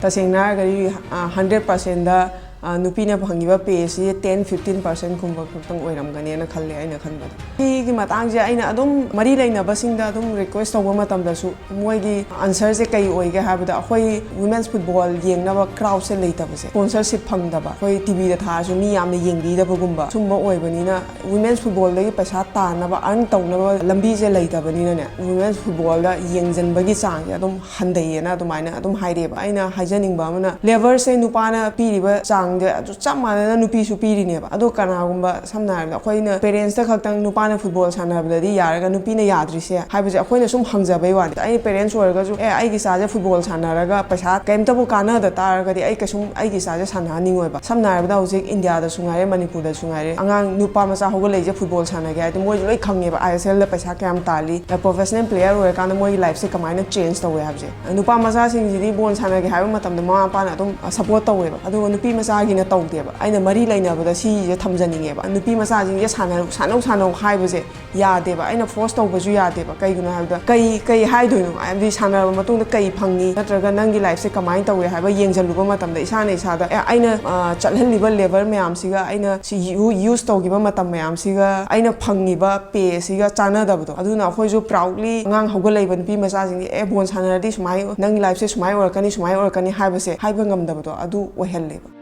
tasengna gari 100% da nupi na bhangiba pay si 10-15% kumba khutang oiramgani na khalle aina khanbada ki matang je aina adum mari laina basingda adum request tawba matam da su moi gi answer se kai oige habada khoi women's football yengna ba crowd se leita base sponsorship phangda ba khoi tv da tha su mi yamna yengdi da bugumba sumba oibani na women's football da gi paisa ta na ba earn tawna ba lambi je leita bani na ne women's football da yengjan bagi chang ya adum handai na adumaina adum haire ba aina hajaning ba mana level se nupa na piriba chang chap manei nupi su piri ne ba ado kanagumba samna ha akoina parents ta khakhtang nupa na football sanabadadi yaraga nupi na yadri se haibaje akoina sum hangjabai wani ai parents oraga ju ai gi saje football sanaraga paisa kaimta bu kana da taraga di ai kasum ai gi saje sanha ningoi ba samna ha hojik india da sungaire manipur da sungaire angang nupa macha hoga leje football sanaga ai moi loi khange ba isl da paisa kam tali professional player ora kana moi life se kamaina change tawe habje nupa macha sing ji ball sanage haiba matam da mama pa na adum support tawe ba ado nupi macha ina tawdeba aina mari lainabada si je thamjaningeba nupi macha jing je sanau haibase yadeba aina force tawbaju yadeba kaiguna habda kai haidoino amdi sanaba matungda kai phangi natraga nangi life se kamain tawe haiba yengjaluba matamda isana isada aina chalhalliba level mayam siga aina si use tawgiba matam mayam siga aina phangiba pay siga chana dabdo aduna khoi jo proudly ngang hogalaiba nupi macha jing bon sanaradi sumai nangi life se sumai orakani haibase haiba ngamdabdo adu ohelleba